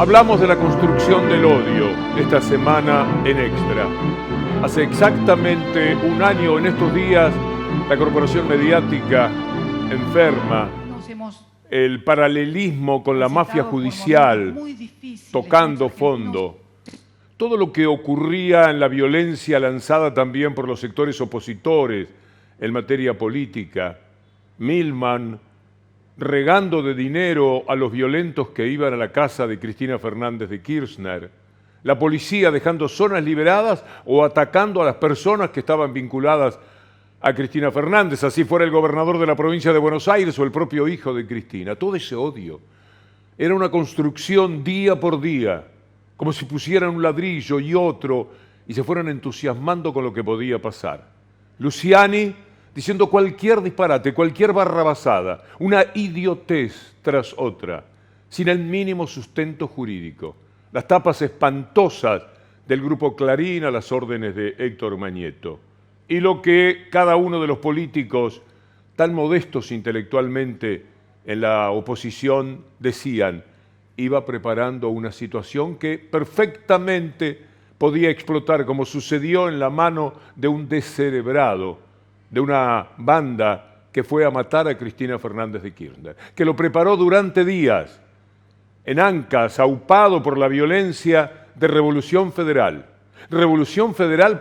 Hablamos de la construcción del odio esta semana en Extra. Hace exactamente un año en estos días, la corporación mediática enferma el paralelismo con la mafia judicial, tocando fondo. Todo lo que ocurría en la violencia lanzada también por los sectores opositores en materia política, Milman regando de dinero a los violentos que iban a la casa de Cristina Fernández de Kirchner, la policía dejando zonas liberadas o atacando a las personas que estaban vinculadas a Cristina Fernández, así fuera el gobernador de la provincia de Buenos Aires o el propio hijo de Cristina. Todo ese odio era una construcción día por día, como si pusieran un ladrillo y otro y se fueran entusiasmando con lo que podía pasar. Luciani diciendo cualquier disparate, cualquier barrabasada, una idiotez tras otra, sin el mínimo sustento jurídico. Las tapas espantosas del Grupo Clarín a las órdenes de Héctor Mañeto. Y lo que cada uno de los políticos, tan modestos intelectualmente en la oposición, decían, iba preparando una situación que perfectamente podía explotar, como sucedió en la mano de un descerebrado, de una banda que fue a matar a Cristina Fernández de Kirchner, que lo preparó durante días, en Ancas, aupado por la violencia de Revolución Federal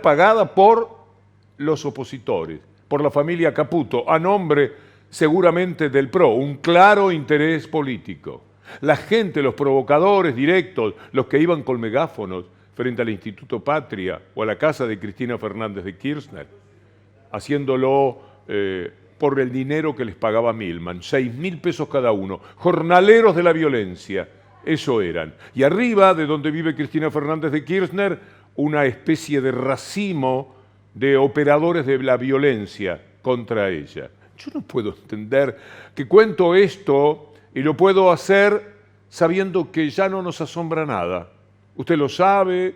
pagada por los opositores, por la familia Caputo, a nombre seguramente del PRO, un claro interés político. La gente, los provocadores directos, los que iban con megáfonos frente al Instituto Patria o a la casa de Cristina Fernández de Kirchner, haciéndolo por el dinero que les pagaba Milman, 6.000 pesos cada uno, jornaleros de la violencia, eso eran. Y arriba, de donde vive Cristina Fernández de Kirchner, una especie de racimo de operadores de la violencia contra ella. Yo no puedo entender que cuento esto y lo puedo hacer sabiendo que ya no nos asombra nada. Usted lo sabe,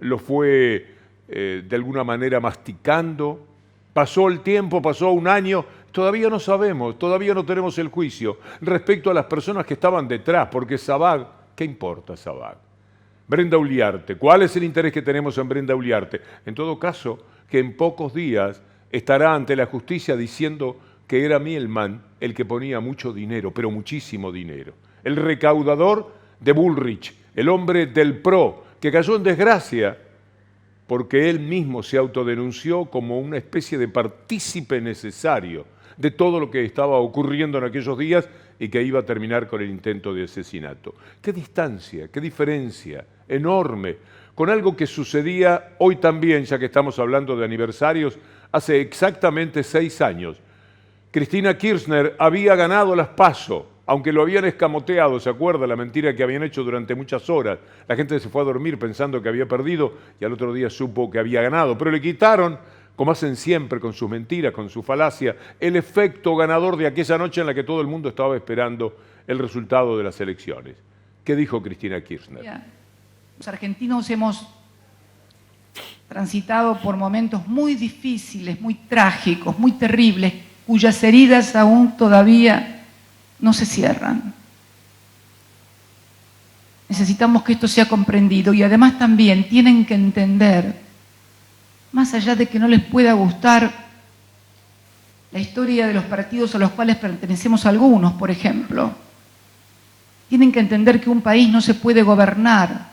lo fue de alguna manera masticando. Pasó el tiempo, pasó un año, todavía no sabemos, todavía no tenemos el juicio respecto a las personas que estaban detrás, porque Sabag, ¿qué importa Sabag? Brenda Uliarte, ¿cuál es el interés que tenemos en Brenda Uliarte? En todo caso, que en pocos días estará ante la justicia diciendo que era Milman el que ponía mucho dinero, pero muchísimo dinero. El recaudador de Bullrich, el hombre del PRO, que cayó en desgracia porque él mismo se autodenunció como una especie de partícipe necesario de todo lo que estaba ocurriendo en aquellos días y que iba a terminar con el intento de asesinato. ¡Qué distancia, qué diferencia enorme con algo que sucedía hoy también, ya que estamos hablando de aniversarios, hace exactamente 6 años! Cristina Kirchner había ganado las PASO, aunque lo habían escamoteado, ¿se acuerda? La mentira que habían hecho durante muchas horas. La gente se fue a dormir pensando que había perdido y al otro día supo que había ganado. Pero le quitaron, como hacen siempre con sus mentiras, con su falacia, el efecto ganador de aquella noche en la que todo el mundo estaba esperando el resultado de las elecciones. ¿Qué dijo Cristina Kirchner? Los argentinos hemos transitado por momentos muy difíciles, muy trágicos, muy terribles, cuyas heridas aún todavía no se cierran. Necesitamos que esto sea comprendido y además también tienen que entender, más allá de que no les pueda gustar la historia de los partidos a los cuales pertenecemos algunos, por ejemplo, tienen que entender que un país no se puede gobernar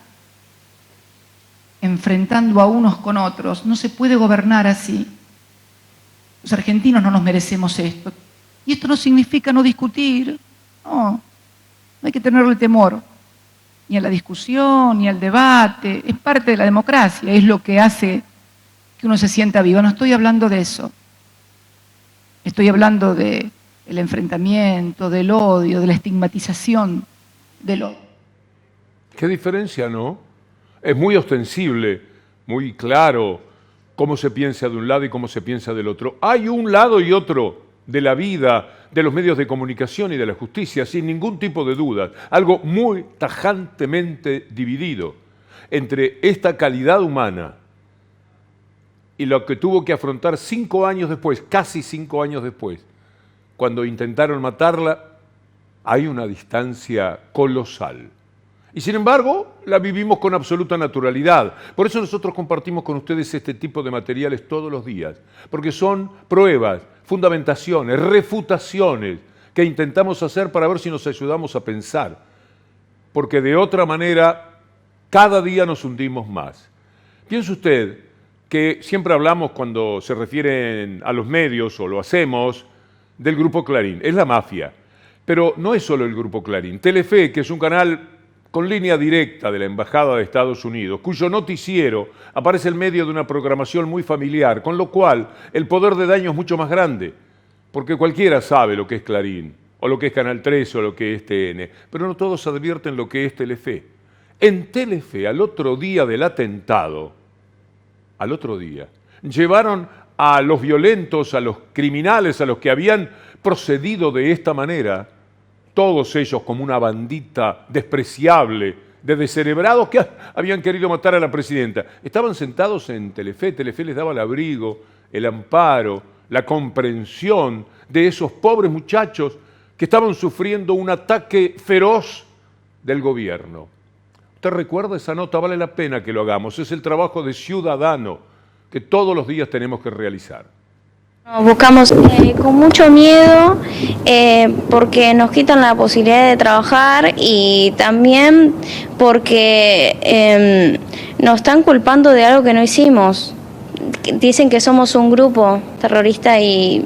enfrentando a unos con otros, no se puede gobernar así. Los argentinos no nos merecemos esto. Y esto no significa no discutir, no hay que tenerle temor, ni a la discusión, ni al debate, es parte de la democracia, es lo que hace que uno se sienta vivo. No estoy hablando de eso, estoy hablando del enfrentamiento, del odio, de la estigmatización del odio. ¿Qué diferencia, no? Es muy ostensible, muy claro cómo se piensa de un lado y cómo se piensa del otro. Hay un lado y otro de la vida, de los medios de comunicación y de la justicia, sin ningún tipo de duda. Algo muy tajantemente dividido entre esta calidad humana y lo que tuvo que afrontar 5 años después, casi 5 años después, cuando intentaron matarla. Hay una distancia colosal. Y sin embargo, la vivimos con absoluta naturalidad. Por eso nosotros compartimos con ustedes este tipo de materiales todos los días, porque son pruebas, fundamentaciones, refutaciones que intentamos hacer para ver si nos ayudamos a pensar, porque de otra manera cada día nos hundimos más. Piense usted que siempre hablamos cuando se refieren a los medios, o lo hacemos, del Grupo Clarín. Es la mafia, pero no es solo el Grupo Clarín. Telefe, que es un canal con línea directa de la Embajada de Estados Unidos, cuyo noticiero aparece en medio de una programación muy familiar, con lo cual el poder de daño es mucho más grande, porque cualquiera sabe lo que es Clarín, o lo que es Canal 13, o lo que es TN, pero no todos advierten lo que es Telefe. En Telefe, al otro día del atentado, llevaron a los violentos, a los criminales, a los que habían procedido de esta manera, todos ellos como una bandita despreciable de descerebrados que habían querido matar a la presidenta. Estaban sentados en Telefe, Telefe les daba el abrigo, el amparo, la comprensión de esos pobres muchachos que estaban sufriendo un ataque feroz del gobierno. ¿Usted recuerda esa nota? Vale la pena que lo hagamos. Es el trabajo de ciudadano que todos los días tenemos que realizar. Nos buscamos con mucho miedo porque nos quitan la posibilidad de trabajar y también porque nos están culpando de algo que no hicimos. Dicen que somos un grupo terrorista y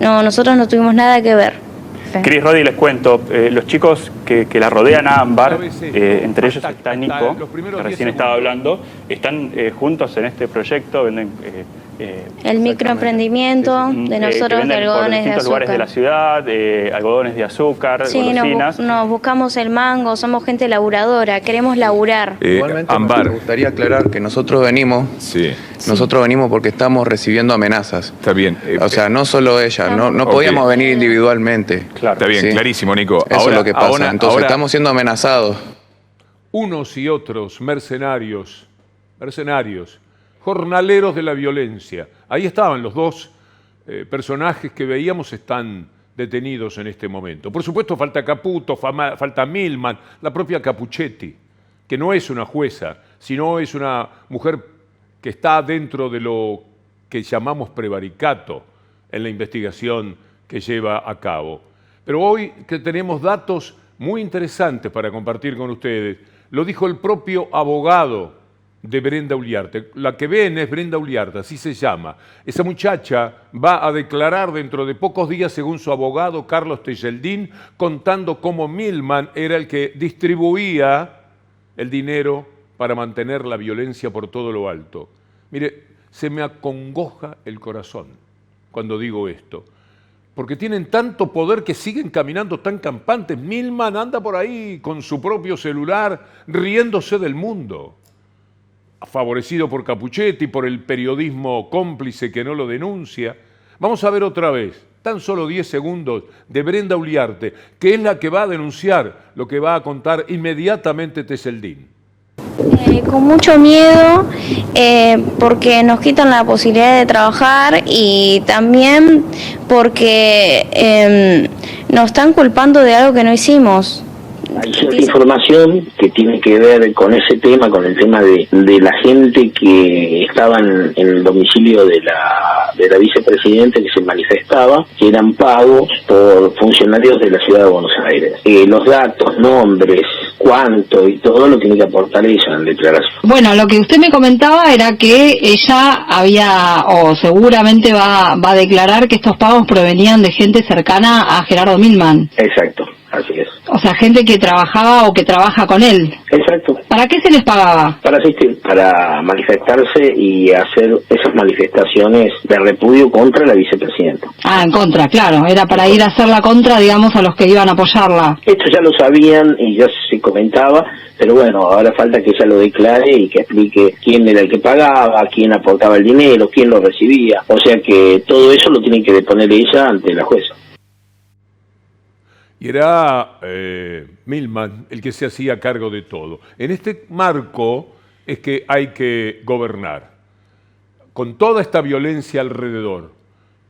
no, nosotros no tuvimos nada que ver. Cris, Rodi, les cuento, los chicos que la rodean a Ámbar, entre ellos está Nico, que recién estaba hablando, están juntos en este proyecto, venden el microemprendimiento de nosotros de algodones de azúcar. Lugares de la ciudad, algodones de azúcar, sí, golosinas. Nos buscamos el mango, somos gente laburadora, queremos laburar. Igualmente Ámbar, me gustaría aclarar que nosotros venimos porque estamos recibiendo amenazas. Está bien. O sea, no solo ella, no podíamos venir individualmente. Claro. Está bien, Sí. clarísimo, Nico. Eso es lo que pasa. Entonces estamos siendo amenazados. unos y otros mercenarios, jornaleros de la violencia. Ahí estaban los dos personajes que veíamos, están detenidos en este momento. Por supuesto falta Caputo, falta Milman, la propia Capuchetti, que no es una jueza, sino es una mujer que está dentro de lo que llamamos prevaricato en la investigación que lleva a cabo. Pero hoy que tenemos datos muy interesantes para compartir con ustedes, lo dijo el propio abogado de Brenda Uliarte. La que ven es Brenda Uliarte, así se llama. Esa muchacha va a declarar dentro de pocos días, según su abogado Carlos Tejeldín, contando cómo Milman era el que distribuía el dinero para mantener la violencia por todo lo alto. Mire, se me acongoja el corazón cuando digo esto, porque tienen tanto poder que siguen caminando tan campantes. Milman anda por ahí con su propio celular riéndose del mundo, favorecido por Capuchetti, por el periodismo cómplice que no lo denuncia. Vamos a ver otra vez, tan solo 10 segundos, de Brenda Uliarte, que es la que va a denunciar lo que va a contar inmediatamente Tejeldín. Con mucho miedo porque nos quitan la posibilidad de trabajar y también porque nos están culpando de algo que no hicimos. Hay cierta información que tiene que ver con ese tema, con el tema de la gente que estaba en el domicilio de la vicepresidenta, que se manifestaba, que eran pagos por funcionarios de la ciudad de Buenos Aires. Los datos, nombres, cuánto y todo lo tiene que aportar ella en declaración. Bueno, lo que usted me comentaba era que ella había, o seguramente va a declarar que estos pagos provenían de gente cercana a Gerardo Milman. Exacto, así es. O sea, gente que trabajaba o que trabaja con él. Exacto. ¿Para qué se les pagaba? Para asistir, para manifestarse y hacer esas manifestaciones de repudio contra la vicepresidenta. Ah, en contra, claro. Era para ir a hacer la contra, digamos, a los que iban a apoyarla. Esto ya lo sabían y ya se comentaba, pero bueno, ahora falta que ella lo declare y que explique quién era el que pagaba, quién aportaba el dinero, quién lo recibía. O sea que todo eso lo tiene que deponer ella ante la jueza. Y era Milman el que se hacía cargo de todo. En este marco es que hay que gobernar, con toda esta violencia alrededor,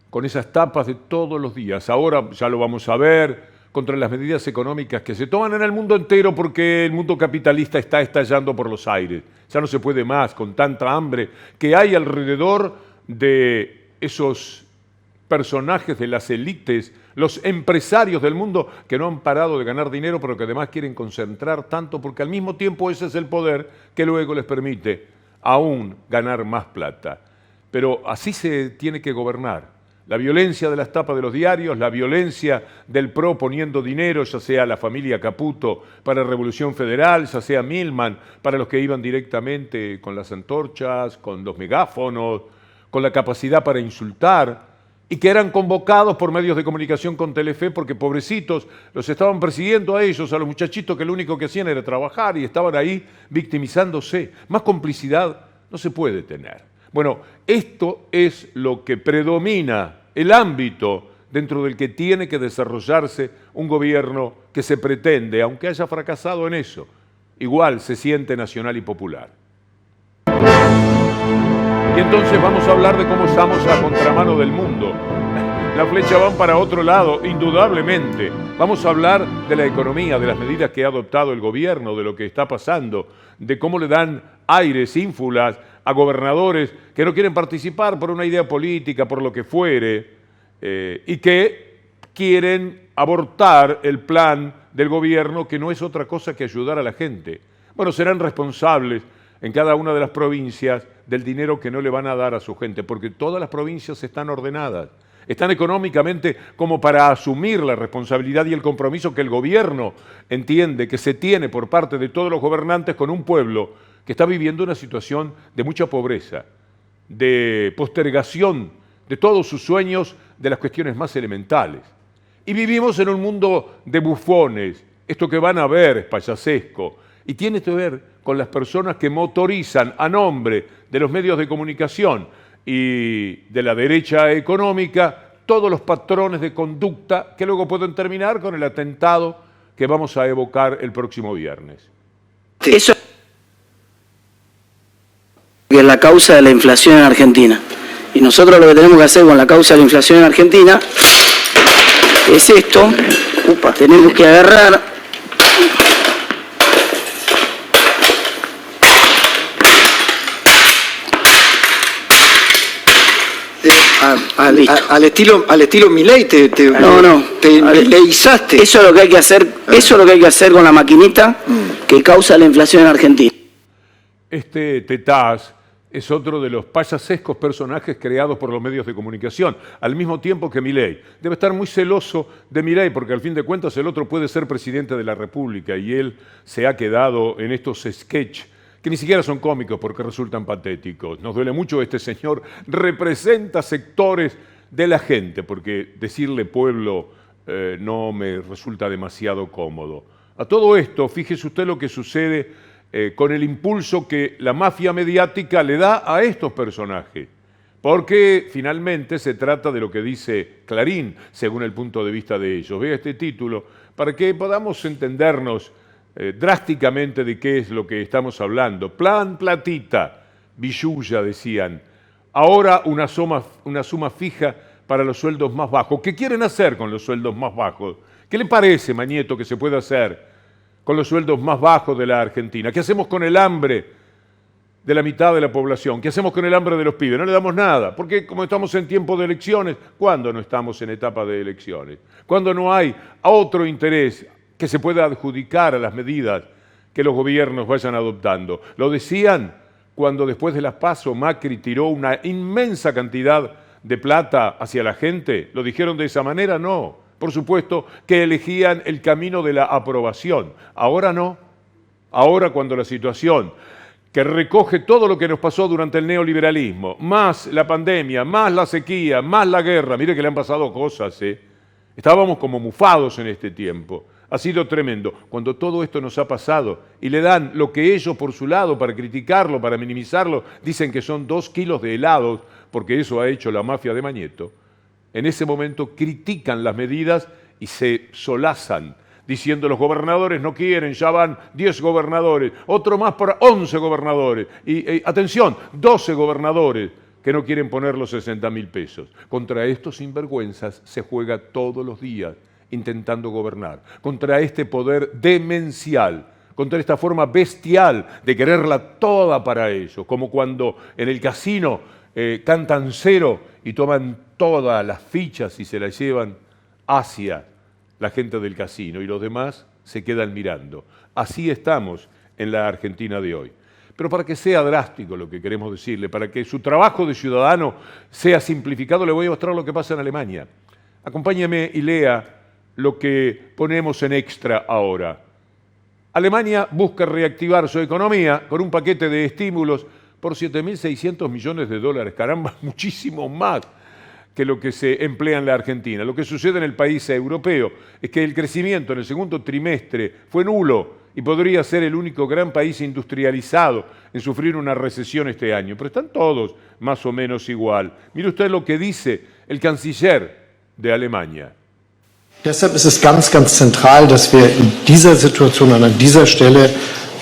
con esas tapas de todos los días. Ahora ya lo vamos a ver, contra las medidas económicas que se toman en el mundo entero porque el mundo capitalista está estallando por los aires. Ya no se puede más con tanta hambre que hay alrededor de esos personajes de las élites, los empresarios del mundo que no han parado de ganar dinero, pero que además quieren concentrar tanto porque al mismo tiempo ese es el poder que luego les permite aún ganar más plata. Pero así se tiene que gobernar. La violencia de las tapas de los diarios, la violencia del PRO poniendo dinero, ya sea la familia Caputo para Revolución Federal, ya sea Milman para los que iban directamente con las antorchas, con los megáfonos, con la capacidad para insultar, y que eran convocados por medios de comunicación con Telefe porque pobrecitos los estaban persiguiendo a ellos, a los muchachitos que lo único que hacían era trabajar y estaban ahí victimizándose. Más complicidad no se puede tener. Bueno, esto es lo que predomina, el ámbito dentro del que tiene que desarrollarse un gobierno que se pretende, aunque haya fracasado en eso, igual se siente nacional y popular. Y entonces vamos a hablar de cómo estamos a contramano del mundo. Las flechas van para otro lado, indudablemente. Vamos a hablar de la economía, de las medidas que ha adoptado el gobierno, de lo que está pasando, de cómo le dan aires, ínfulas a gobernadores que no quieren participar por una idea política, por lo que fuere, y que quieren abortar el plan del gobierno, que no es otra cosa que ayudar a la gente. Bueno, serán responsables en cada una de las provincias del dinero que no le van a dar a su gente, porque todas las provincias están ordenadas, están económicamente como para asumir la responsabilidad y el compromiso que el gobierno entiende que se tiene por parte de todos los gobernantes con un pueblo que está viviendo una situación de mucha pobreza, de postergación de todos sus sueños, de las cuestiones más elementales. Y vivimos en un mundo de bufones. Esto que van a ver es payasesco y tiene que ver con las personas que motorizan a nombre de los medios de comunicación y de la derecha económica todos los patrones de conducta que luego pueden terminar con el atentado que vamos a evocar el próximo viernes. Eso es la causa de la inflación en Argentina. Y nosotros lo que tenemos que hacer con la causa de la inflación en Argentina es esto. Tenemos que agarrar al estilo Milei te leizaste. Eso es lo que hay que hacer, eso es lo que hay que hacer con la maquinita que causa la inflación en Argentina. Este Tetaz es otro de los payasescos personajes creados por los medios de comunicación, al mismo tiempo que Milei. Debe estar muy celoso de Milei, porque al fin de cuentas el otro puede ser presidente de la República y él se ha quedado en estos sketches que ni siquiera son cómicos porque resultan patéticos. Nos duele mucho, este señor representa sectores de la gente, porque decirle pueblo no me resulta demasiado cómodo. A todo esto, fíjese usted lo que sucede con el impulso que la mafia mediática le da a estos personajes, porque finalmente se trata de lo que dice Clarín, según el punto de vista de ellos. Vea este título para que podamos entendernos drásticamente de qué es lo que estamos hablando. Plan platita, billulla, decían. Ahora una suma fija para los sueldos más bajos. ¿Qué quieren hacer con los sueldos más bajos? ¿Qué le parece, Mañeto, que se puede hacer con los sueldos más bajos de la Argentina? ¿Qué hacemos con el hambre de la mitad de la población? ¿Qué hacemos con el hambre de los pibes? No le damos nada, porque como estamos en tiempo de elecciones, ¿cuándo no estamos en etapa de elecciones? ¿Cuándo no hay otro interés que se pueda adjudicar a las medidas que los gobiernos vayan adoptando? Lo decían cuando después de las PASO Macri tiró una inmensa cantidad de plata hacia la gente. ¿Lo dijeron de esa manera? No. Por supuesto que elegían el camino de la aprobación. Ahora no. Ahora, cuando la situación que recoge todo lo que nos pasó durante el neoliberalismo, más la pandemia, más la sequía, más la guerra, mire que le han pasado cosas, estábamos como mufados en este tiempo. Ha sido tremendo. Cuando todo esto nos ha pasado y le dan lo que ellos por su lado, para criticarlo, para minimizarlo, dicen que son 2 kilos de helados, porque eso ha hecho la mafia de Mañeto, en ese momento critican las medidas y se solazan, diciendo los gobernadores no quieren, ya van 10 gobernadores, otro más para 11 gobernadores, y atención, 12 gobernadores que no quieren poner los 60.000 pesos. Contra estos sinvergüenzas se juega todos los días intentando gobernar, contra este poder demencial, contra esta forma bestial de quererla toda para ellos, como cuando en el casino cantan cero y toman todas las fichas y se las llevan hacia la gente del casino y los demás se quedan mirando. Así estamos en la Argentina de hoy. Pero para que sea drástico lo que queremos decirle, para que su trabajo de ciudadano sea simplificado, le voy a mostrar lo que pasa en Alemania. Acompáñeme y lea lo que ponemos en extra ahora. Alemania busca reactivar su economía con un paquete de estímulos por 7.600 millones de dólares. Caramba, muchísimo más que lo que se emplea en la Argentina. Lo que sucede en el país europeo es que el crecimiento en el segundo trimestre fue nulo y podría ser el único gran país industrializado en sufrir una recesión este año. Pero están todos más o menos igual. Mire usted lo que dice el canciller de Alemania. Deshalb ist es ganz, ganz zentral, dass wir in dieser Situation und an dieser Stelle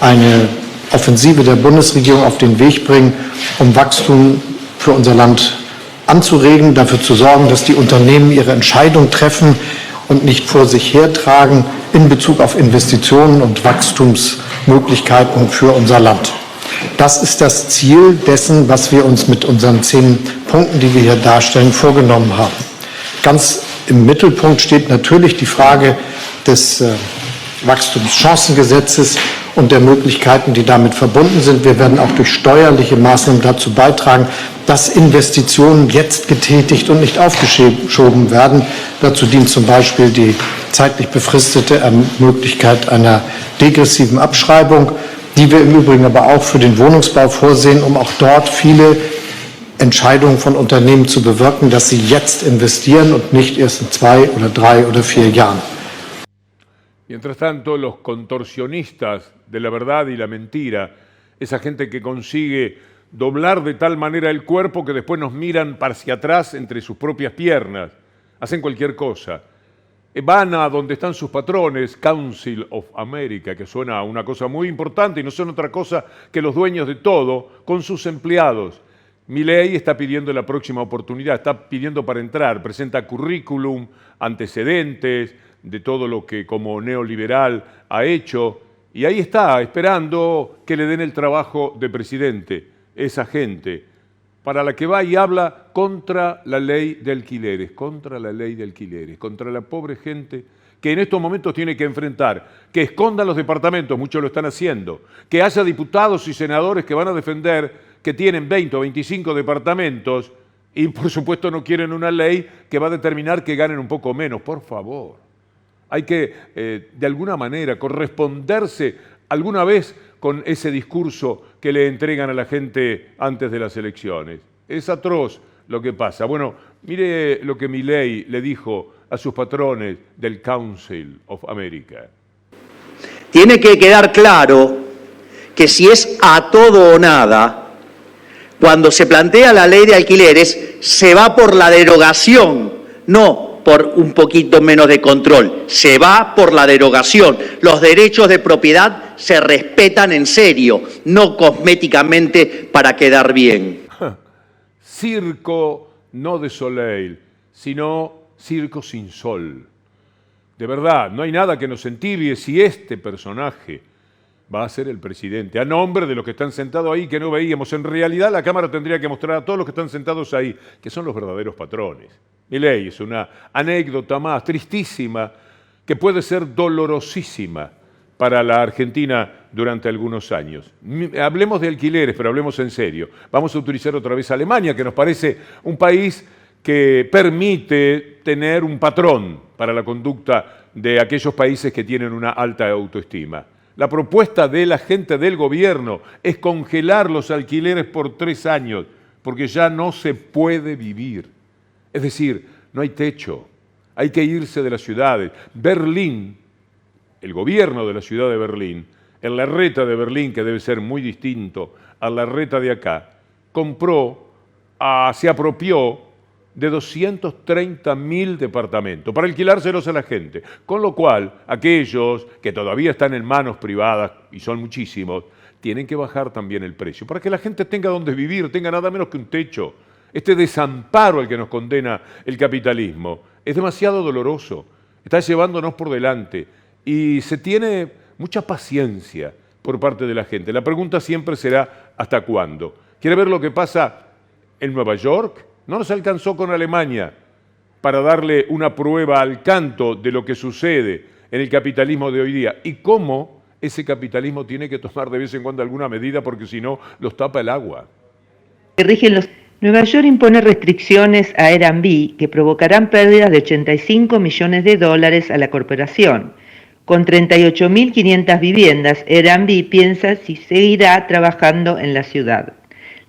eine Offensive der Bundesregierung auf den Weg bringen, um Wachstum für unser Land anzuregen, dafür zu sorgen, dass die Unternehmen ihre Entscheidung treffen und nicht vor sich hertragen in Bezug auf Investitionen und Wachstumsmöglichkeiten für unser Land. Das ist das Ziel dessen, was wir uns mit unseren 10 Punkten, die wir hier darstellen, vorgenommen haben. Ganz im Mittelpunkt steht natürlich die Frage des Wachstumschancengesetzes und der Möglichkeiten, die damit verbunden sind. Wir werden auch durch steuerliche Maßnahmen dazu beitragen, dass Investitionen jetzt getätigt und nicht aufgeschoben werden. Dazu dient zum Beispiel die zeitlich befristete Möglichkeit einer degressiven Abschreibung, die wir im Übrigen aber auch für den Wohnungsbau vorsehen, um auch dort viele Entscheidungen von Unternehmen zu bewirken, dass sie jetzt investieren und nicht erst in 2 oder 3 oder 4 Jahren. Mientras tanto, los contorsionistas de la verdad y la mentira, esa gente que consigue doblar de tal manera el cuerpo que después nos miran hacia atrás entre sus propias piernas, hacen cualquier cosa. Van a donde están sus patrones, Council of America, que suena a una cosa muy importante y no son otra cosa que los dueños de todo, con sus empleados. Milei está pidiendo la próxima oportunidad, está pidiendo para entrar, presenta currículum, antecedentes de todo lo que como neoliberal ha hecho, y ahí está, esperando que le den el trabajo de presidente, esa gente, para la que va y habla contra la ley de alquileres, contra la ley de alquileres, contra la pobre gente que en estos momentos tiene que enfrentar, que escondan los departamentos, muchos lo están haciendo, que haya diputados y senadores que van a defender que tienen 20 o 25 departamentos y por supuesto no quieren una ley que va a determinar que ganen un poco menos. Por favor, hay que de alguna manera corresponderse alguna vez con ese discurso que le entregan a la gente antes de las elecciones. Es atroz lo que pasa. Bueno, mire lo que Milei le dijo a sus patrones del Council of America. Tiene que quedar claro que si es a todo o nada, cuando se plantea la ley de alquileres, se va por la derogación, no por un poquito menos de control, se va por la derogación. Los derechos de propiedad se respetan en serio, no cosméticamente para quedar bien. Circo no de Soleil, sino circo sin sol. De verdad, no hay nada que nos entibie si este personaje va a ser el presidente, a nombre de los que están sentados ahí que no veíamos. En realidad la Cámara tendría que mostrar a todos los que están sentados ahí, que son los verdaderos patrones. Milei es una anécdota más tristísima que puede ser dolorosísima para la Argentina durante algunos años. Hablemos de alquileres, pero hablemos en serio. Vamos a utilizar otra vez a Alemania, que nos parece un país que permite tener un patrón para la conducta de aquellos países que tienen una alta autoestima. La propuesta de la gente del gobierno es congelar los alquileres por 3 años, porque ya no se puede vivir. Es decir, no hay techo, hay que irse de las ciudades. Berlín, el gobierno de la ciudad de Berlín, el Larreta de Berlín, que debe ser muy distinto al Larreta de acá, se apropió de 230.000 departamentos para alquilárselos a la gente, con lo cual aquellos que todavía están en manos privadas, y son muchísimos, tienen que bajar también el precio, para que la gente tenga donde vivir, tenga nada menos que un techo. Este desamparo al que nos condena el capitalismo es demasiado doloroso, está llevándonos por delante y se tiene mucha paciencia por parte de la gente. La pregunta siempre será ¿hasta cuándo? ¿Quiere ver lo que pasa en Nueva York? No nos alcanzó con Alemania para darle una prueba al canto de lo que sucede en el capitalismo de hoy día y cómo ese capitalismo tiene que tomar de vez en cuando alguna medida porque si no los tapa el agua. Nueva York impone restricciones a Airbnb que provocarán pérdidas de 85 millones de dólares a la corporación. Con 38.500 viviendas, Airbnb piensa si seguirá trabajando en la ciudad.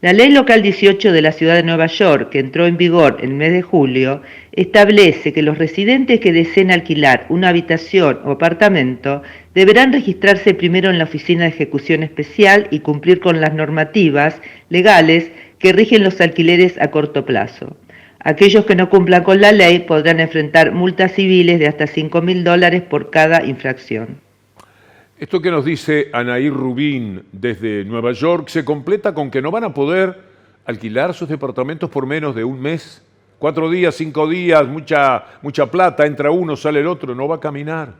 La ley local 18 de la ciudad de Nueva York, que entró en vigor el mes de julio, establece que los residentes que deseen alquilar una habitación o apartamento deberán registrarse primero en la Oficina de Ejecución Especial y cumplir con las normativas legales que rigen los alquileres a corto plazo. Aquellos que no cumplan con la ley podrán enfrentar multas civiles de hasta $5.000 por cada infracción. Esto que nos dice Anaí Rubín desde Nueva York se completa con que no van a poder alquilar sus departamentos por menos de un mes. 4 días, 5 días, mucha plata, entra uno, sale el otro, no va a caminar.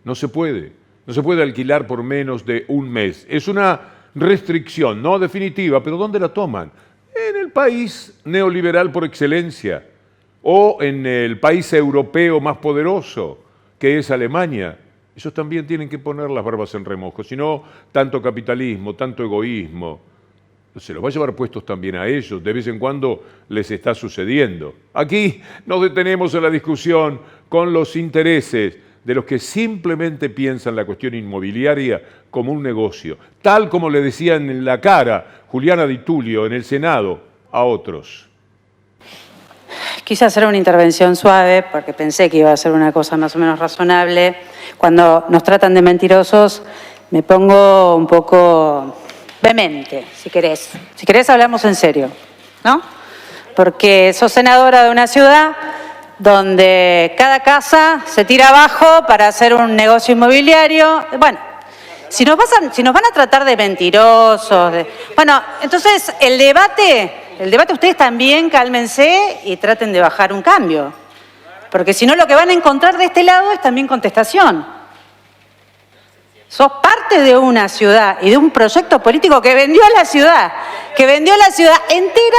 No se puede. No se puede alquilar por menos de un mes. Es una restricción, no definitiva, pero ¿dónde la toman? En el país neoliberal por excelencia o en el país europeo más poderoso, que es Alemania. Ellos también tienen que poner las barbas en remojo, si no, tanto capitalismo, tanto egoísmo, se los va a llevar puestos también a ellos, de vez en cuando les está sucediendo. Aquí nos detenemos en la discusión con los intereses de los que simplemente piensan la cuestión inmobiliaria como un negocio, tal como le decían en la cara Juliana Di Tullio en el Senado a otros. Quise hacer una intervención suave porque pensé que iba a ser una cosa más o menos razonable. Cuando nos tratan de mentirosos me pongo un poco vehemente, si querés. Si querés hablamos en serio, ¿no? Porque sos senadora de una ciudad donde cada casa se tira abajo para hacer un negocio inmobiliario. Bueno, si nos van a tratar de mentirosos, bueno, entonces el debate ustedes también cálmense y traten de bajar un cambio. Porque si no lo que van a encontrar de este lado es también contestación. Sos parte de una ciudad y de un proyecto político que vendió a la ciudad entera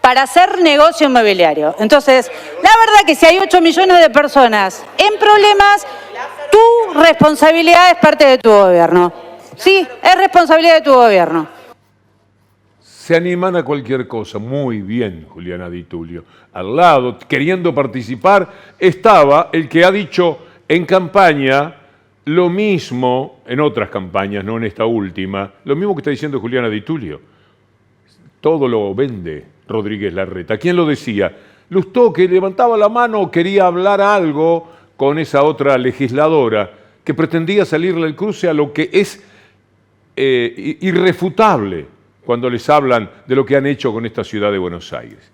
para hacer negocio inmobiliario. Entonces, la verdad que si hay 8 millones de personas en problemas, tu responsabilidad es parte de tu gobierno. Sí, es responsabilidad de tu gobierno. Se animan a cualquier cosa. Muy bien, Juliana Di Tullio. Al lado, queriendo participar, estaba el que ha dicho en campaña lo mismo, en otras campañas, no en esta última, lo mismo que está diciendo Juliana Di Tullio. Todo lo vende Rodríguez Larreta. ¿Quién lo decía? Lustó, que levantaba la mano, quería hablar algo con esa otra legisladora que pretendía salirle al cruce a lo que es irrefutable cuando les hablan de lo que han hecho con esta ciudad de Buenos Aires.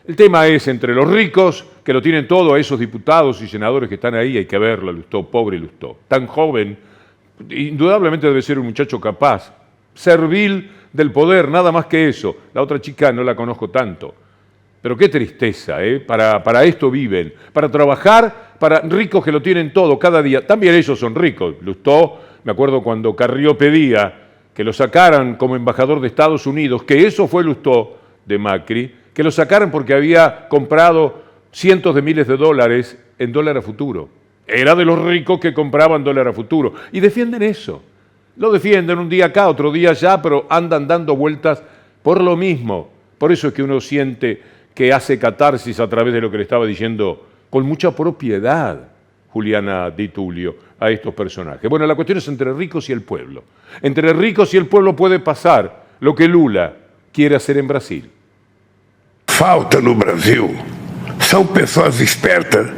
El tema es entre los ricos, que lo tienen todo, a esos diputados y senadores que están ahí, hay que verlo, Lustó, pobre Lustó, tan joven, indudablemente debe ser un muchacho capaz, servil del poder, nada más que eso. La otra chica no la conozco tanto. Pero qué tristeza, ¿eh? Para esto viven, para trabajar, para ricos que lo tienen todo cada día. También ellos son ricos. Lustó, me acuerdo cuando Carrió pedía que lo sacaran como embajador de Estados Unidos, que eso fue Lustó de Macri, que lo sacaran porque había comprado cientos de miles de dólares en dólar a futuro. Era de los ricos que compraban dólar a futuro. Y defienden eso. Lo defienden un día acá, otro día allá, pero andan dando vueltas por lo mismo. Por eso es que uno siente que hace catarsis a través de lo que le estaba diciendo con mucha propiedad Juliana Di Tullio a estos personajes. Bueno, la cuestión es entre ricos y el pueblo. Entre ricos y el pueblo puede pasar lo que Lula quiere hacer en Brasil. Falta no Brasil são pessoas espertas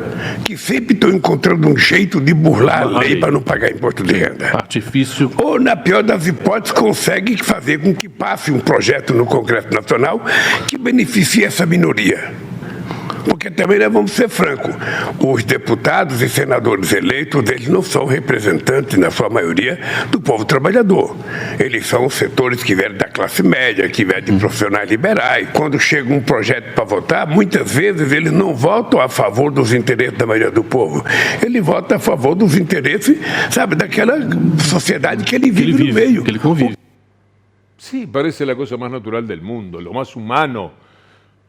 que sempre estão encontrando jeito de burlar a lei para não pagar imposto de renda. Artifício. Ou, na pior das hipóteses, consegue fazer com que passe um projeto no Congresso Nacional que beneficie essa minoria. Porque também nós vamos ser francos, os deputados e senadores eleitos, eles não são representantes, na sua maioria, do povo trabalhador. Eles são os setores que vieram da classe média, que é de profissionais liberais. Quando chega um projeto para votar, muitas vezes eles não votam a favor dos interesses da maioria do povo. Ele vota a favor dos interesses, sabe, daquela sociedade que ele vive no meio. Que ele convive. Sí, parece la cosa más natural del mundo, lo más humano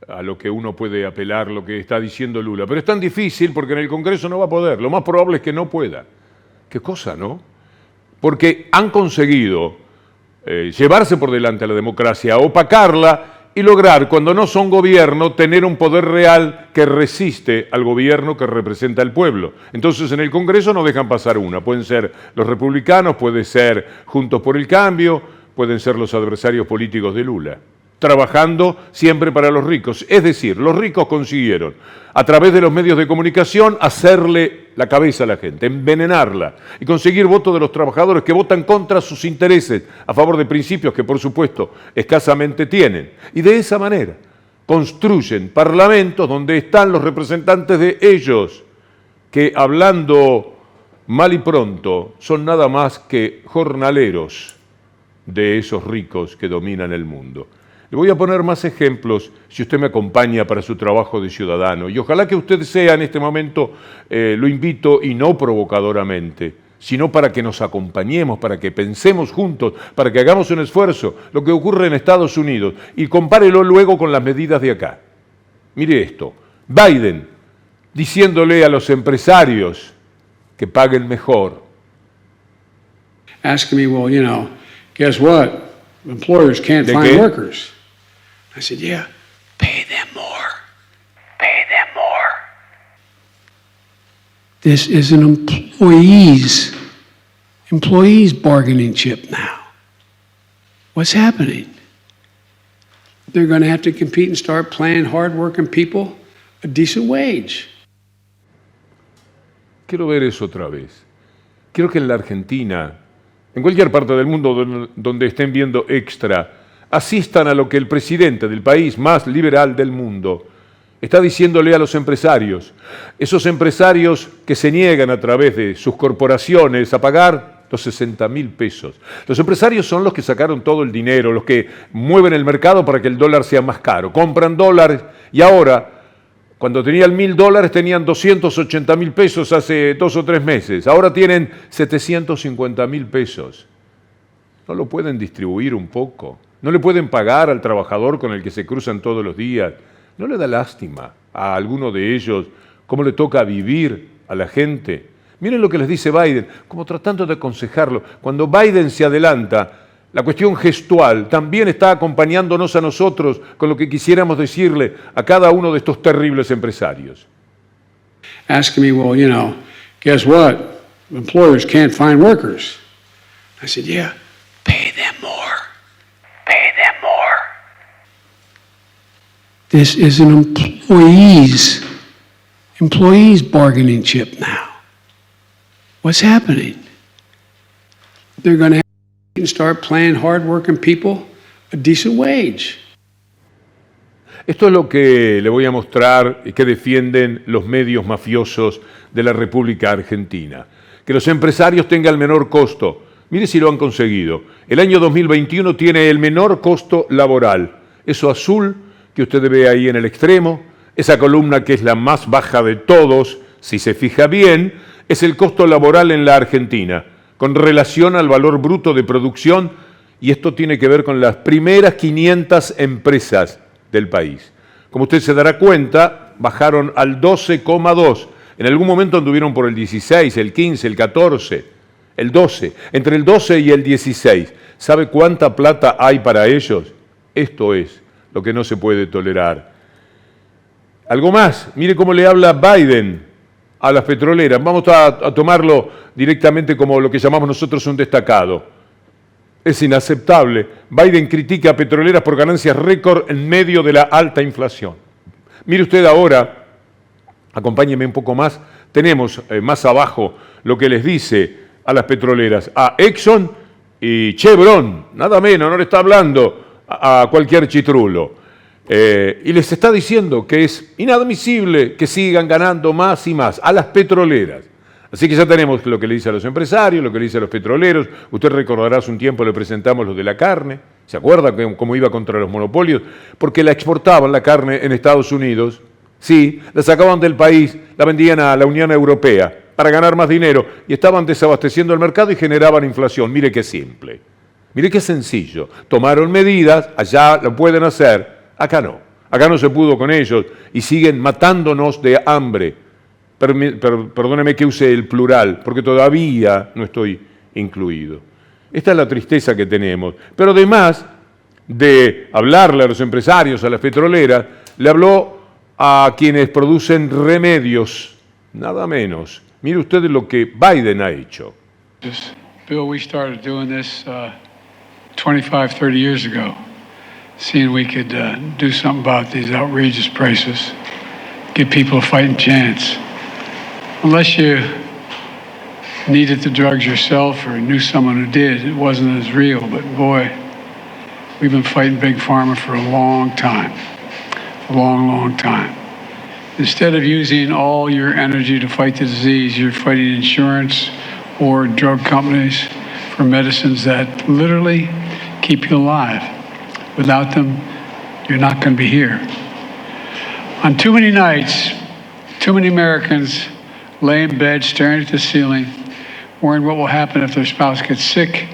a lo que uno puede apelar, lo que está diciendo Lula. Pero es tan difícil porque en el Congreso no va a poder. Lo más probable es que no pueda. Qué cosa, ¿no? Porque han conseguido llevarse por delante a la democracia, opacarla y lograr, cuando no son gobierno, tener un poder real que resiste al gobierno que representa al pueblo. Entonces en el Congreso no dejan pasar una. Pueden ser los republicanos, puede ser Juntos por el Cambio, pueden ser los adversarios políticos de Lula, trabajando siempre para los ricos. Es decir, los ricos consiguieron, a través de los medios de comunicación, hacerle la cabeza a la gente, envenenarla y conseguir votos de los trabajadores que votan contra sus intereses, a favor de principios que, por supuesto, escasamente tienen. Y de esa manera construyen parlamentos donde están los representantes de ellos, que, hablando mal y pronto, son nada más que jornaleros de esos ricos que dominan el mundo. Le voy a poner más ejemplos si usted me acompaña para su trabajo de ciudadano. Y ojalá que usted sea en este momento, lo invito, y no provocadoramente, sino para que nos acompañemos, para que pensemos juntos, para que hagamos un esfuerzo, lo que ocurre en Estados Unidos, y compárelo luego con las medidas de acá. Mire esto, Biden diciéndole a los empresarios que paguen mejor. Asking me, well, you know, guess what? Employers can't find workers. I said, yeah, pay them more. Pay them more. This is an employees bargaining chip now. What's happening? They're going to have to compete and start paying hard-working people a decent wage. Quiero ver eso otra vez. Quiero que en la Argentina, en cualquier parte del mundo donde estén viendo Extra, asistan a lo que el presidente del país más liberal del mundo está diciéndole a los empresarios, esos empresarios que se niegan a través de sus corporaciones a pagar los 60.000 pesos. Los empresarios son los que sacaron todo el dinero, los que mueven el mercado para que el dólar sea más caro. Compran dólares y ahora, cuando tenían $1.000, tenían 280.000 pesos hace 2 o 3 meses. Ahora tienen 750.000 pesos. ¿No lo pueden distribuir un poco? ¿No le pueden pagar al trabajador con el que se cruzan todos los días? ¿No le da lástima a alguno de ellos cómo le toca vivir a la gente? Miren lo que les dice Biden, como tratando de aconsejarlo. Cuando Biden se adelanta, la cuestión gestual también está acompañándonos a nosotros con lo que quisiéramos decirle a cada uno de estos terribles empresarios. Asking me, well, you know, guess what? Employers can't find workers. I said, yeah, pay them more. Pay them more. This is an employees bargaining chip now. What's happening? They're going to have to start paying hard-working people a decent wage. Esto es lo que le voy a mostrar y que defienden los medios mafiosos de la República Argentina. Que los empresarios tengan el menor costo. Mire si lo han conseguido. El año 2021 tiene el menor costo laboral. Eso azul que usted ve ahí en el extremo, esa columna que es la más baja de todos, si se fija bien, es el costo laboral en la Argentina, con relación al valor bruto de producción, y esto tiene que ver con las primeras 500 empresas del país. Como usted se dará cuenta, bajaron al 12,2. En algún momento anduvieron por el 16, el 15, el 14, el 12. Entre el 12 y el 16, ¿sabe cuánta plata hay para ellos? Esto es lo que no se puede tolerar. Algo más, mire cómo le habla Biden a las petroleras. Vamos a tomarlo directamente como lo que llamamos nosotros un destacado. Es inaceptable. Biden critica a petroleras por ganancias récord en medio de la alta inflación. Mire usted ahora, acompáñeme un poco más, tenemos más abajo lo que les dice a las petroleras, a Exxon y Chevron, nada menos, no le está hablando a cualquier chitrulo. Y les está diciendo que es inadmisible que sigan ganando más y más a las petroleras. Así que ya tenemos lo que le dice a los empresarios, lo que le dice a los petroleros. Usted recordará, hace un tiempo le presentamos lo de la carne, ¿Se acuerda cómo iba contra los monopolios? Porque la exportaban la carne en Estados Unidos, sí, la sacaban del país, la vendían a la Unión Europea para ganar más dinero y estaban desabasteciendo el mercado y generaban inflación. Mire qué simple, mire qué sencillo. Tomaron medidas, allá lo pueden hacer, acá no se pudo con ellos y siguen matándonos de hambre. Perdóneme que use el plural, porque todavía no estoy incluido. Esta es la tristeza que tenemos. Pero además de hablarle a los empresarios, a las petroleras, le habló a quienes producen remedios, nada menos. Mire usted lo que Biden ha hecho. Bill, we started doing this 25, 30 years ago, seeing we could do something about these outrageous prices, give people a fighting chance. Unless you needed the drugs yourself or knew someone who did, it wasn't as real, but boy, we've been fighting Big Pharma for a long time, a long, long time. Instead of using all your energy to fight the disease, you're fighting insurance or drug companies for medicines that literally keep you alive. Without them, you're not going to be here. On too many nights, too many Americans lay in bed staring at the ceiling, worrying what will happen if their spouse gets sick,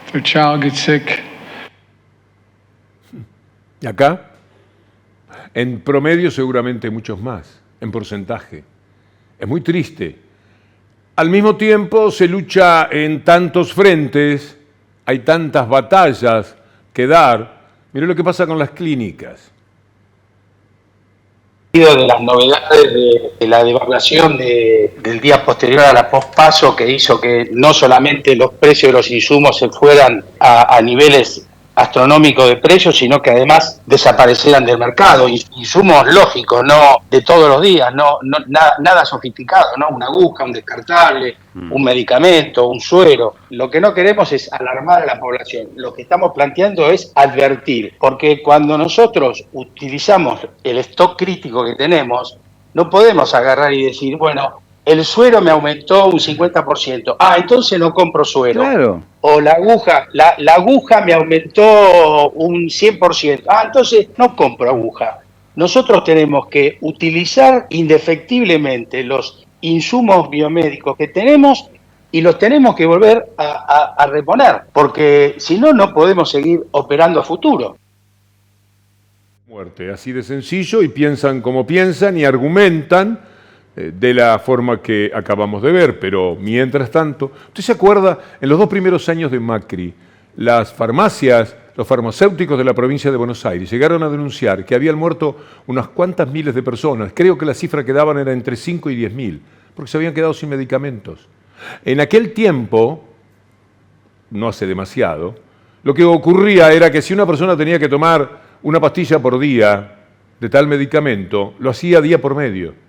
if their child gets sick. ¿Y acá? En promedio seguramente muchos más, en porcentaje. Es muy triste. Al mismo tiempo se lucha en tantos frentes, hay tantas batallas que dar. Mire lo que pasa con las clínicas. De las novedades de la devaluación del día posterior a la pospaso, que hizo que no solamente los precios de los insumos se fueran a niveles astronómicos de precios, sino que además desaparecieran del mercado. Insumos lógicos, no de todos los días, nada sofisticado, ¿no? Una aguja, un descartable, un medicamento, un suero. Lo que no queremos es alarmar a la población. Lo que estamos planteando es advertir, porque cuando nosotros utilizamos el stock crítico que tenemos, no podemos agarrar y decir, bueno, el suero me aumentó un 50%. Entonces no compro suero. Claro. O la aguja me aumentó un 100%. Entonces no compro aguja. Nosotros tenemos que utilizar indefectiblemente los insumos biomédicos que tenemos y los tenemos que volver a reponer, porque si no, no podemos seguir operando a futuro. Muerte, así de sencillo, y piensan como piensan y argumentan de la forma que acabamos de ver, pero mientras tanto, ¿usted se acuerda? En los 2 primeros años de Macri, las farmacias, los farmacéuticos de la provincia de Buenos Aires llegaron a denunciar que habían muerto unas cuantas miles de personas. Creo que la cifra que daban era entre 5 y 10.000, porque se habían quedado sin medicamentos. En aquel tiempo, no hace demasiado, lo que ocurría era que si una persona tenía que tomar una pastilla por día de tal medicamento, lo hacía día por medio.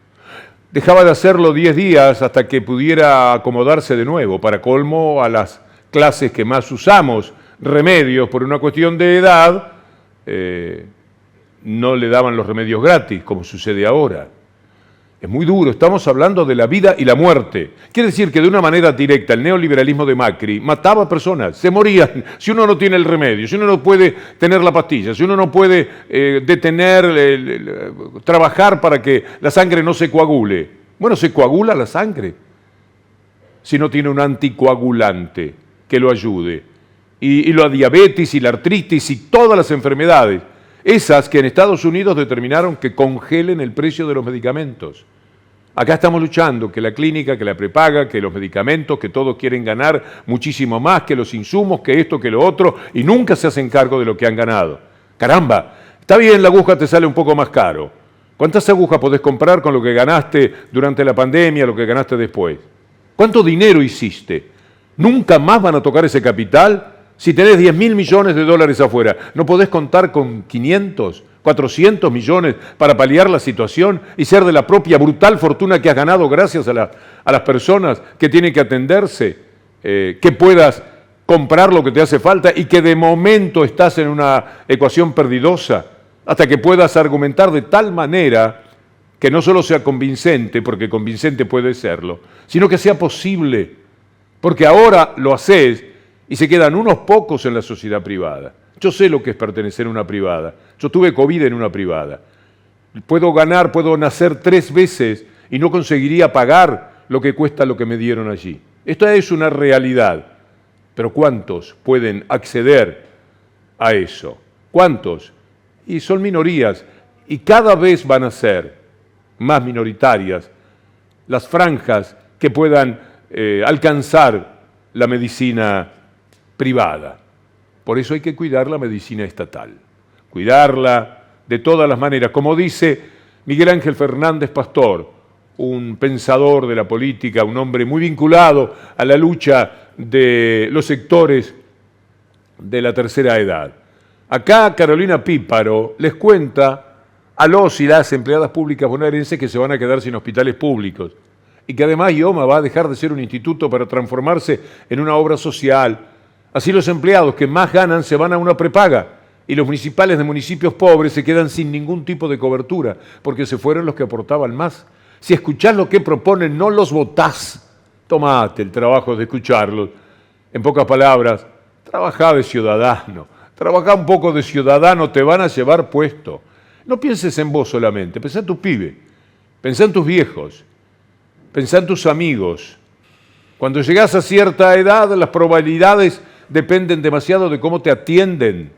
Dejaba de hacerlo 10 días hasta que pudiera acomodarse de nuevo. Para colmo, a las clases que más usamos remedios por una cuestión de edad, no le daban los remedios gratis, como sucede ahora. Es muy duro, estamos hablando de la vida y la muerte. Quiere decir que de una manera directa el neoliberalismo de Macri mataba a personas, se morían. Si uno no tiene el remedio, si uno no puede tener la pastilla, si uno no puede trabajar para que la sangre no se coagule. Bueno, se coagula la sangre si no tiene un anticoagulante que lo ayude. Y la diabetes y la artritis y todas las enfermedades, esas que en Estados Unidos determinaron que congelen el precio de los medicamentos. Acá estamos luchando que la clínica, que la prepaga, que los medicamentos, que todos quieren ganar muchísimo más, que los insumos, que esto, que lo otro, y nunca se hacen cargo de lo que han ganado. Caramba, está bien, la aguja te sale un poco más caro. ¿Cuántas agujas podés comprar con lo que ganaste durante la pandemia, lo que ganaste después? ¿Cuánto dinero hiciste? ¿Nunca más van a tocar ese capital? Si tenés 10.000 millones de dólares afuera, ¿no podés contar con 500, 400 millones para paliar la situación y ser de la propia brutal fortuna que has ganado gracias a las personas que tienen que atenderse, que puedas comprar lo que te hace falta y que de momento estás en una ecuación perdidosa, hasta que puedas argumentar de tal manera que no solo sea convincente, porque convincente puede serlo, sino que sea posible, porque ahora lo haces y se quedan unos pocos en la sociedad privada. Yo sé lo que es pertenecer a una privada. Yo tuve COVID en una privada. Puedo nacer 3 veces y no conseguiría pagar lo que cuesta lo que me dieron allí. Esto es una realidad. Pero ¿cuántos pueden acceder a eso? ¿Cuántos? Y son minorías. Y cada vez van a ser más minoritarias las franjas que puedan alcanzar la medicina privada. Por eso hay que cuidar la medicina estatal. Cuidarla de todas las maneras. Como dice Miguel Ángel Fernández Pastor, un pensador de la política, un hombre muy vinculado a la lucha de los sectores de la tercera edad. Acá Carolina Píparo les cuenta a los y las empleadas públicas bonaerenses que se van a quedar sin hospitales públicos y que además IOMA va a dejar de ser un instituto para transformarse en una obra social. Así los empleados que más ganan se van a una prepaga y los municipales de municipios pobres se quedan sin ningún tipo de cobertura porque se fueron los que aportaban más. Si escuchás lo que proponen, no los votás. Tomate el trabajo de escucharlos. En pocas palabras, trabajá de ciudadano. Trabajá un poco de ciudadano, te van a llevar puesto. No pienses en vos solamente, pensá en tu pibe, pensá en tus viejos, pensá en tus amigos. Cuando llegás a cierta edad, las probabilidades dependen demasiado de cómo te atienden,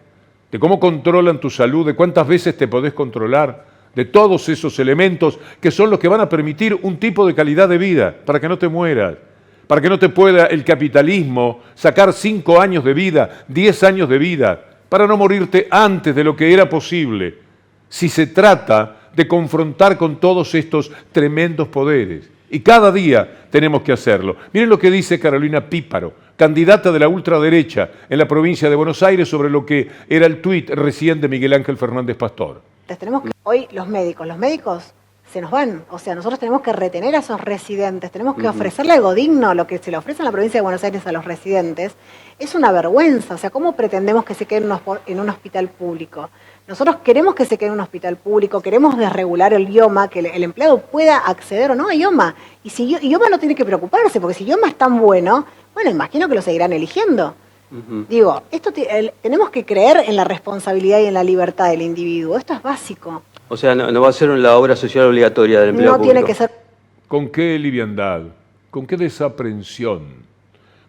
de cómo controlan tu salud, de cuántas veces te podés controlar, de todos esos elementos que son los que van a permitir un tipo de calidad de vida para que no te mueras, para que no te pueda el capitalismo sacar 5 años de vida, 10 años de vida, para no morirte antes de lo que era posible, si se trata de confrontar con todos estos tremendos poderes. Y cada día tenemos que hacerlo. Miren lo que dice Carolina Píparo, candidata de la ultraderecha en la provincia de Buenos Aires, sobre lo que era el tuit recién de Miguel Ángel Fernández Pastor. Tenemos que, hoy los médicos se nos van, o sea, nosotros tenemos que retener a esos residentes, tenemos que ofrecerle algo digno, lo que se le ofrece en la provincia de Buenos Aires a los residentes, es una vergüenza, o sea, ¿cómo pretendemos que se queden en un hospital público? Nosotros queremos que se quede en un hospital público, queremos desregular el IOMA, que el empleado pueda acceder o no a IOMA, y si IOMA no tiene que preocuparse, porque si IOMA es tan bueno, imagino que lo seguirán eligiendo. Digo, tenemos que creer en la responsabilidad y en la libertad del individuo, esto es básico. O sea, no va a ser la obra social obligatoria del empleo público. No tiene que ser. ¿Con qué liviandad? ¿Con qué desaprensión?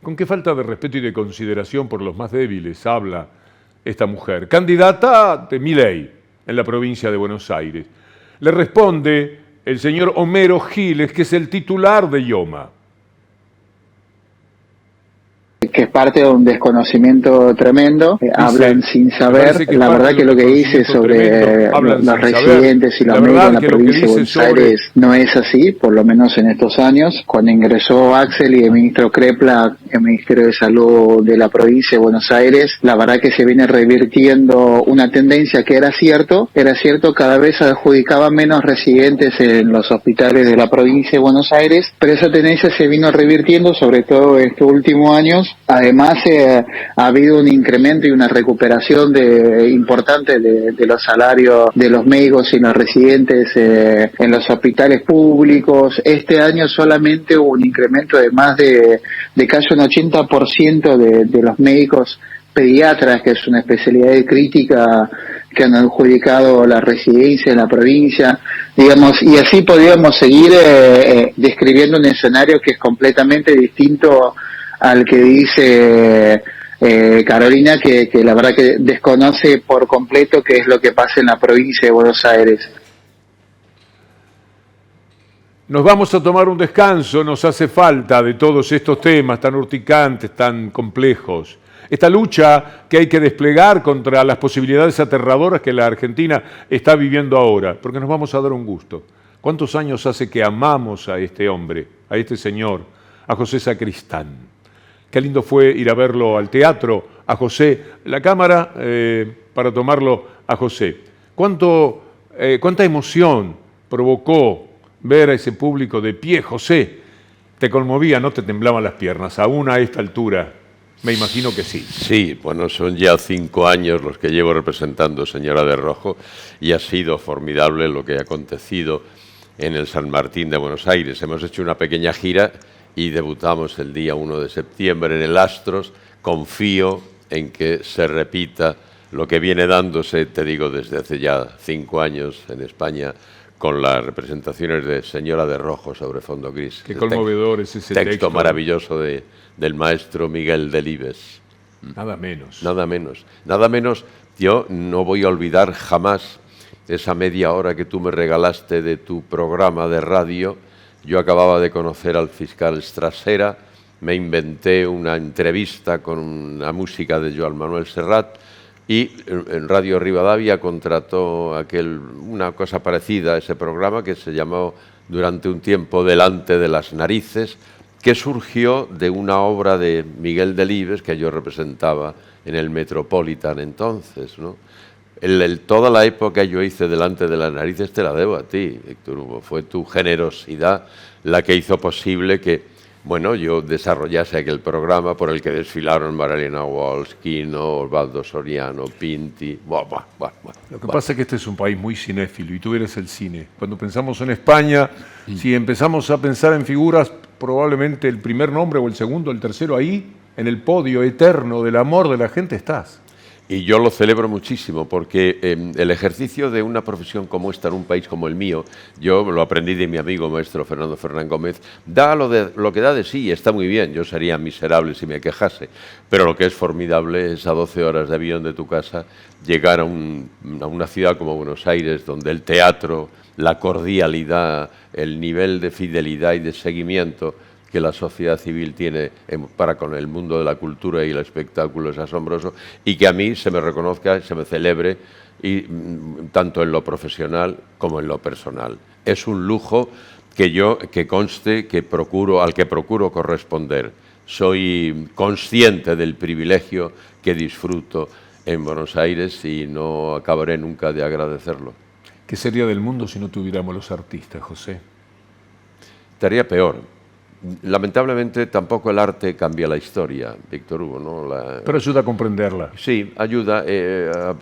¿Con qué falta de respeto y de consideración por los más débiles habla esta mujer? Candidata de Milei en la provincia de Buenos Aires. Le responde el señor Homero Giles, que es el titular de IOMA. Que es parte de un desconocimiento tremendo, hablan sin saber, la verdad que lo que dice sobre los residentes y los médicos en la provincia de Buenos Aires no es así, por lo menos en estos años. Cuando ingresó Axel y el ministro Crepla, el Ministerio de Salud de la provincia de Buenos Aires, la verdad que se viene revirtiendo una tendencia que era cierto, cada vez adjudicaban menos residentes en los hospitales de la provincia de Buenos Aires, pero esa tendencia se vino revirtiendo, sobre todo en estos últimos años. Además, ha habido un incremento y una recuperación importante de los salarios de los médicos y los residentes en los hospitales públicos. Este año solamente hubo un incremento de más de casi un 80% de los médicos pediatras, que es una especialidad crítica que han adjudicado la residencia en la provincia, digamos, y así podríamos seguir describiendo un escenario que es completamente distinto al que dice Carolina, que la verdad que desconoce por completo qué es lo que pasa en la provincia de Buenos Aires. Nos vamos a tomar un descanso, nos hace falta de todos estos temas tan urticantes, tan complejos. Esta lucha que hay que desplegar contra las posibilidades aterradoras que la Argentina está viviendo ahora, porque nos vamos a dar un gusto. ¿Cuántos años hace que amamos a este hombre, a este señor, a José Sacristán? Qué lindo fue ir a verlo al teatro, a José, la cámara para tomarlo a José. Cuánta emoción provocó ver a ese público de pie. José, te conmovía, no te temblaban las piernas, aún a esta altura. Me imagino que sí. Sí, bueno, son ya 5 años los que llevo representando Señora de Rojo y ha sido formidable lo que ha acontecido en el San Martín de Buenos Aires. Hemos hecho una pequeña gira y debutamos el día 1 de septiembre en el Astros. Confío en que se repita lo que viene dándose, te digo, desde hace ya 5 años en España, con las representaciones de Señora de Rojo sobre fondo gris. Qué conmovedor es ese texto. Maravilloso del maestro Miguel Delibes. Nada menos. Nada menos. Nada menos. Yo no voy a olvidar jamás esa media hora que tú me regalaste de tu programa de radio. Yo acababa de conocer al fiscal Strasera, me inventé una entrevista con una música de Joan Manuel Serrat y en Radio Rivadavia contrató una cosa parecida a ese programa que se llamó durante un tiempo Delante de las Narices, que surgió de una obra de Miguel Delibes que yo representaba en el Metropolitan entonces, ¿no? Toda la época yo hice Delante de las Narices te la debo a ti, Víctor Hugo. Fue tu generosidad la que hizo posible que, bueno, yo desarrollase aquel programa por el que desfilaron Marilena Walsh, Quino, Osvaldo Soriano, Pinti. Lo que pasa es que este es un país muy cinéfilo y tú eres el cine. Cuando pensamos en España, si empezamos a pensar en figuras, probablemente el primer nombre o el segundo, el tercero, ahí, en el podio eterno del amor de la gente estás. Y yo lo celebro muchísimo porque el ejercicio de una profesión como esta en un país como el mío, yo lo aprendí de mi amigo maestro Fernando Fernán Gómez, da lo que da de sí y está muy bien, yo sería miserable si me quejase, pero lo que es formidable es a 12 horas de avión de tu casa llegar a una ciudad como Buenos Aires, donde el teatro, la cordialidad, el nivel de fidelidad y de seguimiento que la sociedad civil tiene para con el mundo de la cultura y el espectáculo es asombroso, y que a mí se me reconozca, se me celebre, y tanto en lo profesional como en lo personal. Es un lujo que conste al que procuro corresponder. Soy consciente del privilegio que disfruto en Buenos Aires y no acabaré nunca de agradecerlo. ¿Qué sería del mundo si no tuviéramos los artistas, José? Estaría peor. Lamentablemente tampoco el arte cambia la historia, Víctor Hugo, ¿no? Pero ayuda a comprenderla. Sí, ayuda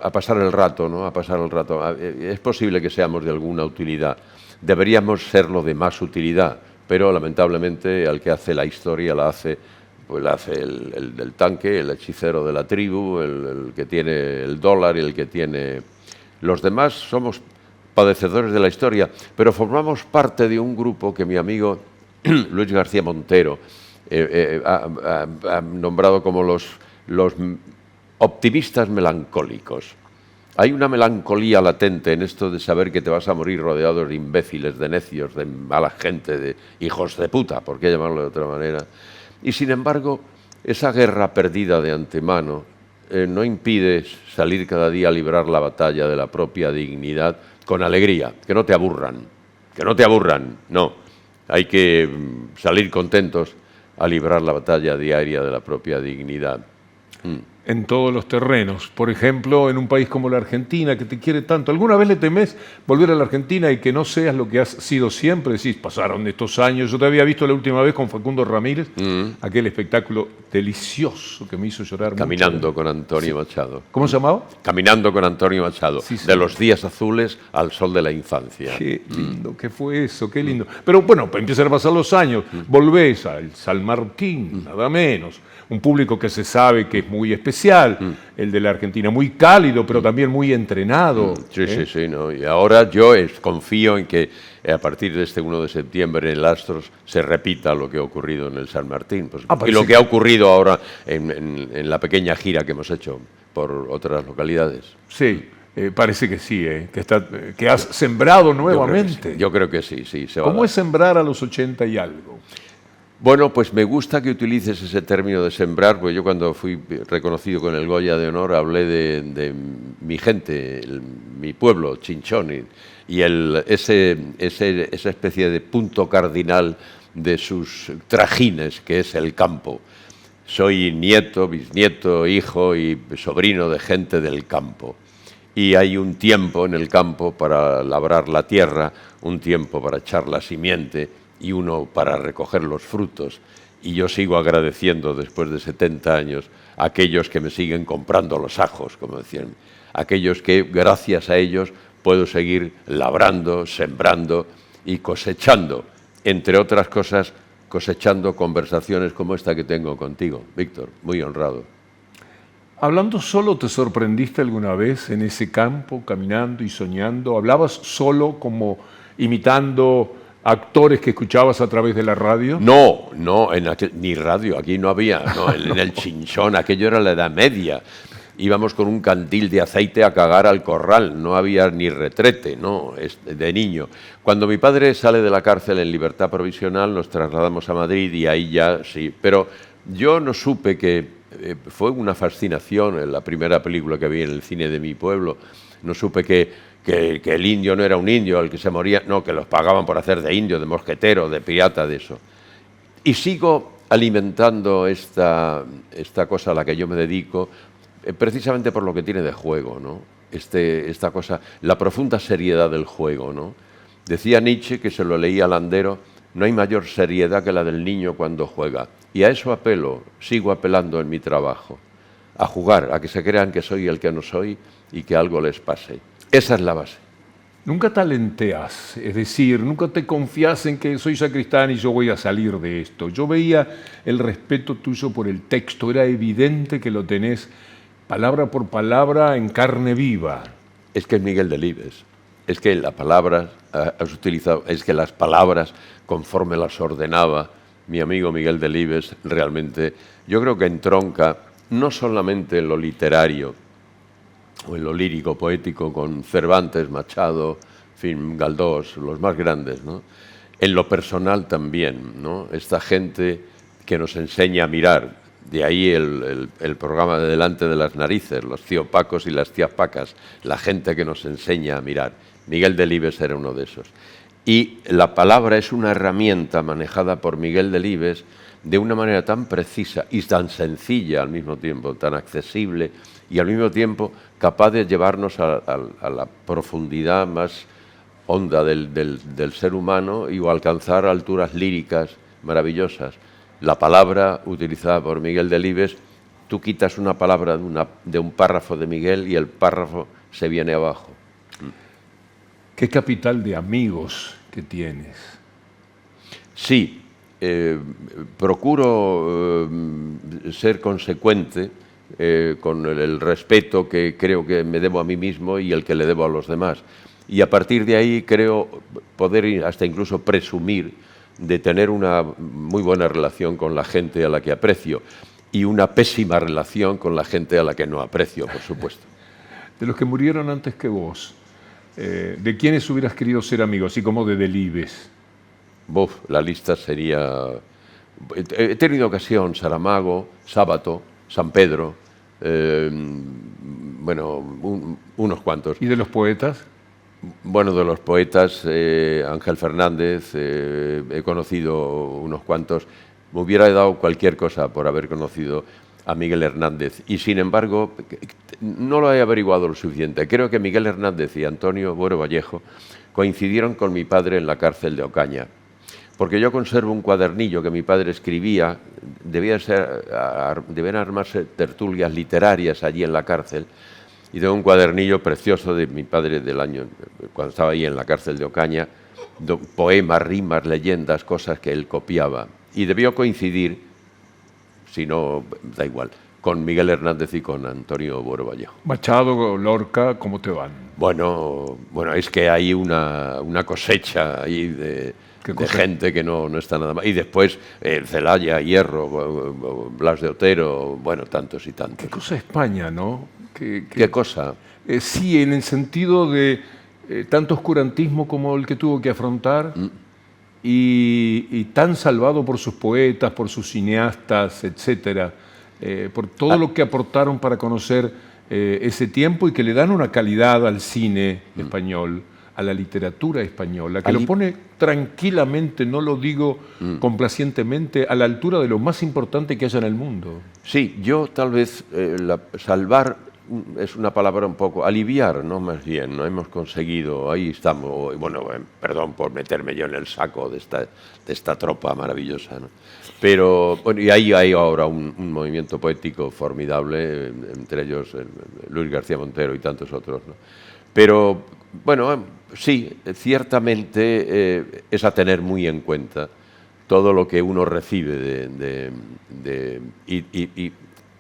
a pasar el rato, ¿no? A pasar el rato. Es posible que seamos de alguna utilidad. Deberíamos serlo de más utilidad, pero lamentablemente al que hace la historia la hace el del tanque, el hechicero de la tribu, el que tiene el dólar y el que tiene... Los demás somos padecedores de la historia, pero formamos parte de un grupo que mi amigo Luis García Montero ha nombrado como los optimistas melancólicos. Hay una melancolía latente en esto de saber que te vas a morir rodeado de imbéciles, de necios, de mala gente, de hijos de puta, por qué llamarlo de otra manera. Y sin embargo, esa guerra perdida de antemano no impide salir cada día a librar la batalla de la propia dignidad con alegría, que no te aburran, no. Hay que salir contentos a librar la batalla diaria de la propia dignidad. En todos los terrenos. Por ejemplo, en un país como la Argentina, que te quiere tanto. ¿Alguna vez le temés volver a la Argentina y que no seas lo que has sido siempre? Decís, pasaron estos años. Yo te había visto la última vez con Facundo Ramírez, aquel espectáculo delicioso que me hizo llorar Caminando mucho. Con Antonio Machado. ¿Cómo se llamaba? Caminando con Antonio Machado. Sí, sí. De los días azules al sol de la infancia. Qué lindo que fue eso, qué lindo. Pero bueno, empiezan a pasar los años. Volvés al San Martín, nada menos. Un público que se sabe que es muy especial, el de la Argentina, muy cálido, pero también muy entrenado. Sí, ¿no? Y ahora yo confío en que a partir de este 1 de septiembre en el Astros se repita lo que ha ocurrido en el San Martín. Y lo que ha ocurrido ahora en la pequeña gira que hemos hecho por otras localidades. Sí. Parece que sí, que has sembrado nuevamente. Yo creo que sí. ¿Cómo es sembrar a los 80 y algo? Bueno, pues me gusta que utilices ese término de sembrar, porque yo cuando fui reconocido con el Goya de Honor hablé de mi gente, mi pueblo, Chinchón, y esa especie de punto cardinal de sus trajines, que es el campo. Soy nieto, bisnieto, hijo y sobrino de gente del campo. Y hay un tiempo en el campo para labrar la tierra, un tiempo para echar la simiente y uno para recoger los frutos. Y yo sigo agradeciendo después de 70 años a aquellos que me siguen comprando los ajos, como decían, aquellos que gracias a ellos puedo seguir labrando, sembrando y cosechando, entre otras cosas, cosechando conversaciones como esta que tengo contigo, Víctor, muy honrado. ¿Hablando solo te sorprendiste alguna vez en ese campo, caminando y soñando? ¿Hablabas solo como imitando actores que escuchabas a través de la radio? No, ni radio, aquí no había, no, en el Chinchón, aquello era la Edad Media. Íbamos con un candil de aceite a cagar al corral, no había ni retrete, no, de niño. Cuando mi padre sale de la cárcel en libertad provisional, nos trasladamos a Madrid y ahí ya sí. Pero yo no supe que fue una fascinación en la primera película que vi en el cine de mi pueblo. No supe que el indio no era un indio, el que se moría, no, que los pagaban por hacer de indio, de mosquetero, de pirata, de eso. Y sigo alimentando esta cosa a la que yo me dedico, precisamente por lo que tiene de juego, ¿no? Esta cosa, la profunda seriedad del juego, ¿no? Decía Nietzsche, que se lo leía a Landero, no hay mayor seriedad que la del niño cuando juega. Y a eso apelo, sigo apelando en mi trabajo, a jugar, a que se crean que soy el que no soy y que algo les pase. Esa es la base. Nunca talenteas, es decir, nunca te confías en que soy sacristán y yo voy a salir de esto. Yo veía el respeto tuyo por el texto, era evidente que lo tenés palabra por palabra en carne viva. Es que es Miguel Delibes, es que la palabra has utilizado, es que las palabras, conforme las ordenaba mi amigo Miguel Delibes, realmente yo creo que entronca no solamente en lo literario o en lo lírico, poético, con Cervantes, Machado, en fin, Galdós, los más grandes, ¿no? En lo personal también, ¿no? Esta gente que nos enseña a mirar. De ahí el programa de Delante de las Narices, los tío Pacos y las tías Pacas, la gente que nos enseña a mirar. Miguel Delibes era uno de esos. Y la palabra es una herramienta manejada por Miguel Delibes de una manera tan precisa y tan sencilla al mismo tiempo, tan accesible y al mismo tiempo capaz de llevarnos a la profundidad más honda del ser humano y alcanzar alturas líricas maravillosas. La palabra utilizada por Miguel Delibes, tú quitas una palabra de un párrafo de Miguel y el párrafo se viene abajo. ¿Qué capital de amigos que tienes? Sí, procuro ser consecuente con el respeto que creo que me debo a mí mismo y el que le debo a los demás. Y a partir de ahí creo poder hasta incluso presumir de tener una muy buena relación con la gente a la que aprecio y una pésima relación con la gente a la que no aprecio, por supuesto. De los que murieron antes que vos, ¿de quiénes hubieras querido ser amigo, así como de Delibes? La lista sería... He tenido ocasión, Saramago, Sábato, San Pedro, bueno, unos cuantos. ¿Y de los poetas? Bueno, de los poetas, Ángel Fernández, he conocido unos cuantos. Me hubiera dado cualquier cosa por haber conocido a Miguel Hernández. Y sin embargo, no lo he averiguado lo suficiente. Creo que Miguel Hernández y Antonio Buero Vallejo coincidieron con mi padre en la cárcel de Ocaña. Porque yo conservo un cuadernillo que mi padre escribía, debían armarse tertulias literarias allí en la cárcel. Y tengo un cuadernillo precioso de mi padre del año, cuando estaba ahí en la cárcel de Ocaña, poemas, rimas, leyendas, cosas que él copiaba. Y debió coincidir, si no, da igual, con Miguel Hernández y con Antonio Buero Vallejo. Machado, Lorca, ¿cómo te van? Bueno, es que hay una cosecha ahí de gente que no está nada mal. Y después Celaya, Hierro, Blas de Otero, bueno, tantos y tantos. Qué cosa España, ¿no? ¿Qué cosa? Sí, en el sentido de tanto oscurantismo como el que tuvo que afrontar y tan salvado por sus poetas, por sus cineastas, etcétera, por todo lo que aportaron para conocer ese tiempo y que le dan una calidad al cine español, a la literatura española, que lo pone tranquilamente, no lo digo complacientemente, a la altura de lo más importante que haya en el mundo. Sí, yo tal vez salvar es una palabra un poco, aliviar, ¿no? Más bien, ¿no? Hemos conseguido, ahí estamos, bueno, perdón por meterme yo en el saco de esta tropa maravillosa, ¿no? Pero, bueno, y ahí hay ahora un movimiento poético formidable, entre ellos Luis García Montero y tantos otros, ¿no? Pero, bueno, sí, ciertamente es a tener muy en cuenta todo lo que uno recibe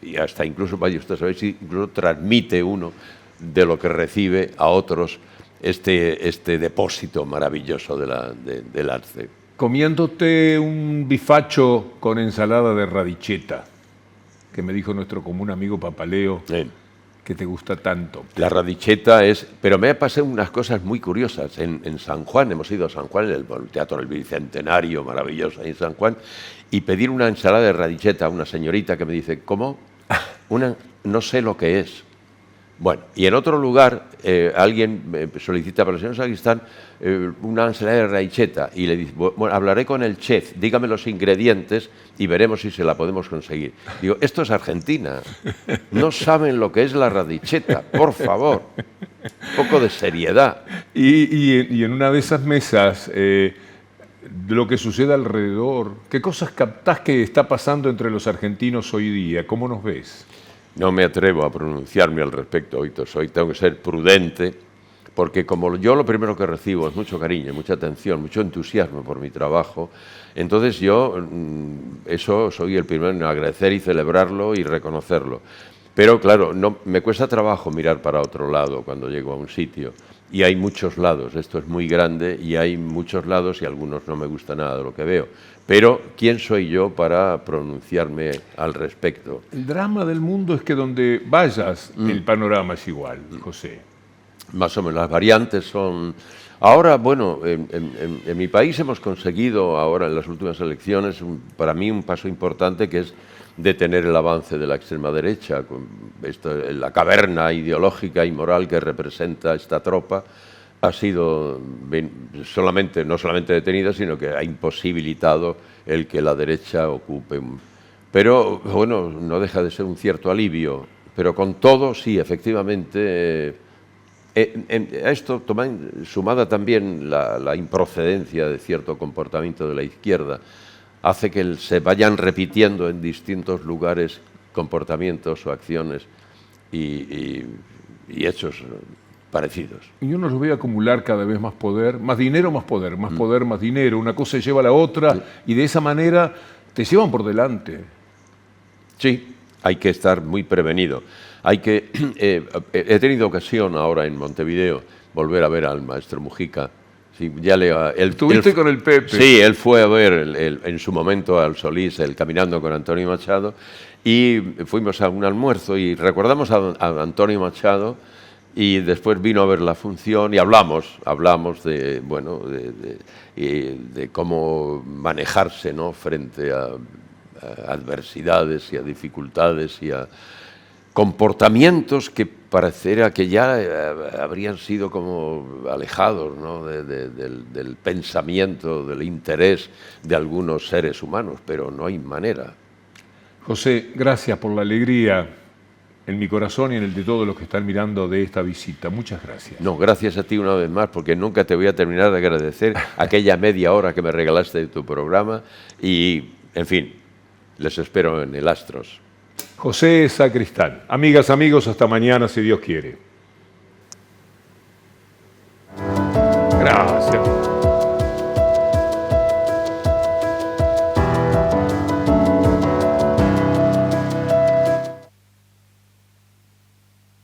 y hasta incluso, vaya usted a saber si incluso transmite uno de lo que recibe a otros este depósito maravilloso del arte. Comiéndote un bifacho con ensalada de radicheta, que me dijo nuestro común amigo Papaleo, que te gusta tanto. La radicheta es... Pero me ha pasado unas cosas muy curiosas. En San Juan, hemos ido a San Juan, en el Teatro del Bicentenario, maravilloso, ahí en San Juan, y pedir una ensalada de radicheta a una señorita que me dice, ¿cómo? No sé lo que es. Bueno, y en otro lugar, alguien me solicita para el señor Sacristán una ensalada de radicheta y le dice, bueno, hablaré con el chef, dígame los ingredientes y veremos si se la podemos conseguir. Digo, esto es Argentina, no saben lo que es la radicheta, por favor, un poco de seriedad. Y en una de esas mesas, de lo que sucede alrededor, ¿qué cosas captás que está pasando entre los argentinos hoy día? ¿Cómo nos ves? No me atrevo a pronunciarme al respecto, tengo que ser prudente, porque como yo lo primero que recibo es mucho cariño, mucha atención, mucho entusiasmo por mi trabajo, entonces yo eso soy el primero en agradecer y celebrarlo y reconocerlo. Pero claro, me cuesta trabajo mirar para otro lado cuando llego a un sitio, y hay muchos lados, esto es muy grande y hay muchos lados y algunos no me gusta nada de lo que veo. Pero, ¿quién soy yo para pronunciarme al respecto? El drama del mundo es que donde vayas, el panorama es igual, José. Más o menos, las variantes son... Ahora, bueno, en mi país hemos conseguido, ahora en las últimas elecciones, para mí un paso importante que es detener el avance de la extrema derecha, la caverna ideológica y moral que representa esta tropa, ha sido no solamente detenida, sino que ha imposibilitado el que la derecha ocupe. Pero, bueno, no deja de ser un cierto alivio. Pero con todo, sí, efectivamente, a esto sumada también la improcedencia de cierto comportamiento de la izquierda, hace que se vayan repitiendo en distintos lugares comportamientos o acciones y hechos parecidos. Y uno los ve acumular cada vez más poder, más dinero, más poder, más poder, más dinero. Una cosa lleva a la otra y de esa manera te llevan por delante. Sí, hay que estar muy prevenido. He tenido ocasión ahora en Montevideo volver a ver al maestro Mujica. Sí, ¿Estuviste con el Pepe? Sí, él fue a ver en su momento al Solís, Caminando con Antonio Machado, y fuimos a un almuerzo y recordamos a Antonio Machado. Y después vino a ver la función y hablamos de cómo manejarse, ¿no?, frente a adversidades y a dificultades y a comportamientos que pareciera que ya habrían sido como alejados, ¿no?, del pensamiento, del interés de algunos seres humanos, pero no hay manera. José, gracias por la alegría en mi corazón y en el de todos los que están mirando de esta visita. Muchas gracias. No, gracias a ti una vez más, porque nunca te voy a terminar de agradecer aquella media hora que me regalaste de tu programa y, en fin, les espero en el Astros. José Sacristán. Amigas, amigos, hasta mañana si Dios quiere. Gracias.